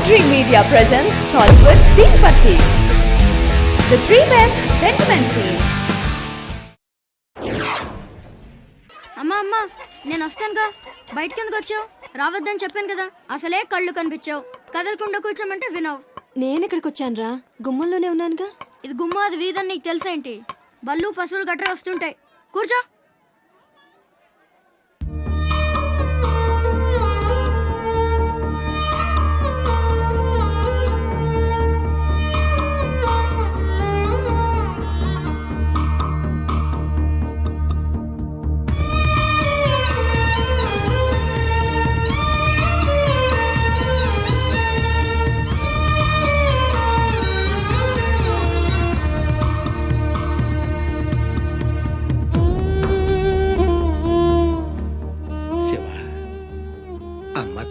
Dream Media presents Tollywood Tirupati, the three best sentiment scenes. అమ్మా అమ్మా నేను వస్తానుగా. బయటకి ఎందుకు వచ్చావు? రావద్దని చెప్పాను కదా. అసలే కళ్ళు కనిపించావు. కదలకుండా కూర్చోమంటే వినవు. నేను ఇక్కడికి వచ్చాను రా, గుమ్మంలోనే ఉన్నానుగా. ఇది గుమ్మ, అది వీధని నీకు తెలుసేంటి? బళ్ళు పశువులు గట్రా వస్తుంటాయి. కూర్చో.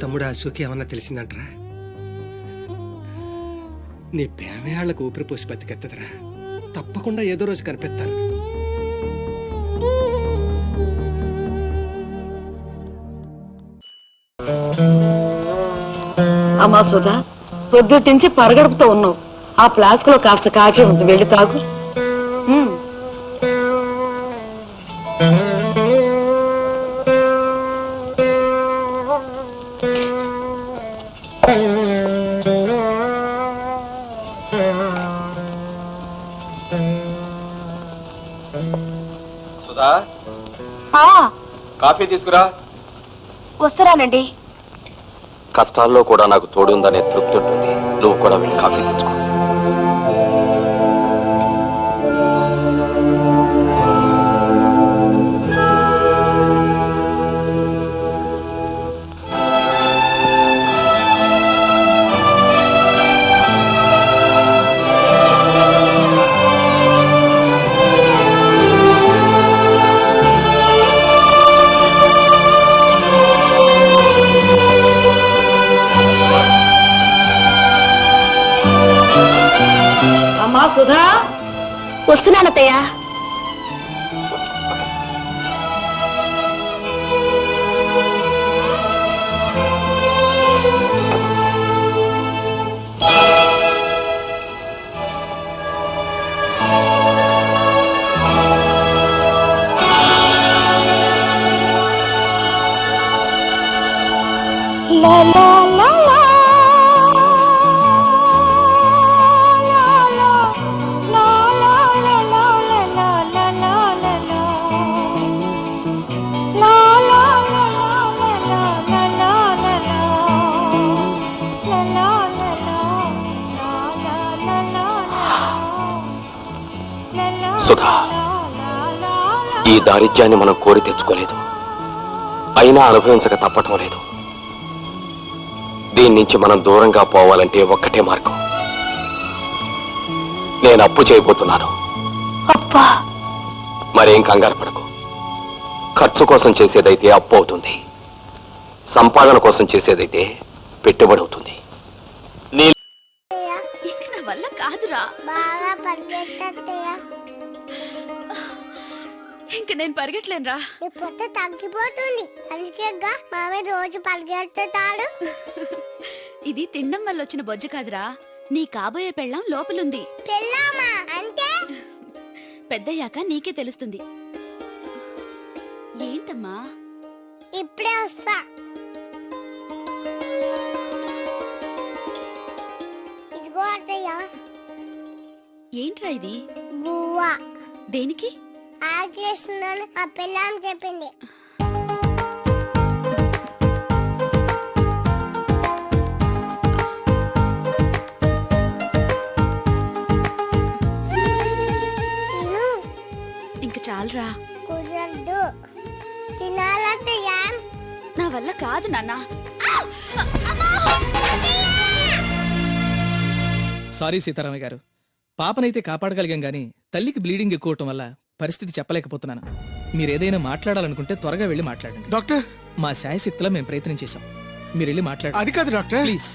తమ్ముడు అశోక్ ఏమన్నా తెలిసిందంటరా? నీ పేమేళ్లకు ఊపిరి పోసి బతికెత్తదరా. తప్పకుండా ఏదో రోజు కనిపెత్తారు. అమ్మా సుధా, పొద్దుటించి పరగడుపుతో ఉన్నావు. ఆ ఫ్లాస్క్ లో కాస్త కాఫీ ఉంది, వెళ్ళి తాగు. సుధా, కాఫీ తీసుకురా. వస్తున్నానండి. కష్టాల్లో కూడా నాకు తోడుందనే తృప్తి ఉంటుంది. నువ్వు కూడా వెళ్ళి కాఫీ తెచ్చుకో. సుధా, వస్తున్నానత్తయ్య. లా లా లా లా. సుధా, ఈ దారిద్ర్యాన్ని మనం కోరి తెచ్చుకోలేదు, అయినా అనుభవించక తప్పటం లేదు. దీని నుంచి మనం దూరంగా పోవాలంటే ఒక్కటే మార్గం. నేను అప్పు చేయబోతున్నాను. అబ్బా, మరేం కంగారు పడకు. ఖర్చు కోసం చేసేదైతే అప్పు అవుతుంది, సంపాదన కోసం చేసేదైతే పెట్టుబడి అవుతుంది. వల్ల కాదురా, బాగా పరిగెత్తయ్యా. ఇంక నేను పరిగెట్లేనురా. ఇప్పుడు తగ్గిపోతుంది, అందుకేగా మామే రోజు పరిగెత్తుతాడు. ఇది తినడం వల్ల వచ్చిన బొజ్జ కాదురా, నీ కాబోయే పెళ్ళాం లోపలుంది. పెళ్ళామా అంటే? పెద్దయ్యాక నీకే తెలుస్తుంది. ఏంటమ్మా? ఇప్పుడే వస్తా. ఇదిగో అత్తయ్యా. ఏంట్రా ఇది? బువ్వా. దేనికి? ఆకేస్తున్నాను, ఆ పెళ్ళాం చెప్పింది. ఇంక చాలరా. కుదరదు, తినాలత్తయ్యా. నా వల్ల కాదు నాన్న. సారీ సీతారామయ్య గారు, పాపనైతే కాపాడగలిగాం గాని తల్లికి బ్లీడింగ్ ఎక్కువటం వల్ల పరిస్థితి చెప్పలేకపోతున్నాను. మీరేదైనా మాట్లాడాలనుకుంటే త్వరగా వెళ్ళి మాట్లాడండి. డాక్టర్, మా శాయశక్తిలో మేము ప్రయత్నం చేశాం. మీరు వెళ్ళి మాట్లాడండి. అది కాదు డాక్టర్, ప్లీజ్.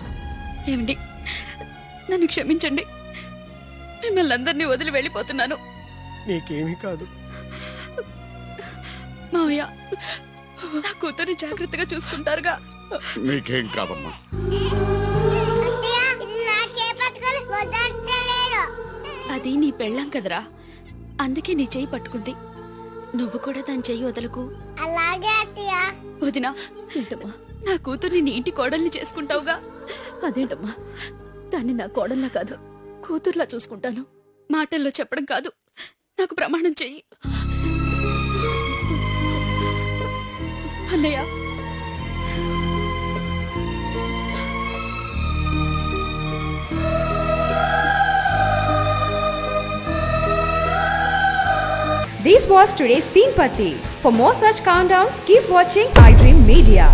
ఏమండి, నన్ను క్షమించండి. మిమ్మల్ని అందరినీ వదిలి వెళ్ళిపోతున్నాను. నీకేమీ కాదు. మావయ్య, నా కూతుర్ని జాగ్రత్తగా చూసుకుంటారుగా? నీకేం కాదమ్మా. అత్తయ్య అది నీ పెళ్ళాం కదరా, అందుకే నీ చెయ్యి పట్టుకుంది. నువ్వు కూడా దాని చెయ్యి వదలకు. అలాగే అత్తయ్య. వదినా, ఏంటమ్మా, నా కూతుర్ని నీ ఇంటి కోడల్ని చేసుకుంటావుగా? అదేంటమ్మా, దాన్ని నా కోడల్లా కాదు కూతుర్లా చూసుకుంటాను. మాటల్లో చెప్పడం కాదు, నాకు ప్రమాణం చెయ్యి. అన్నయ్య, This was today's Teen Patti. For more such countdowns, keep watching iDream Media.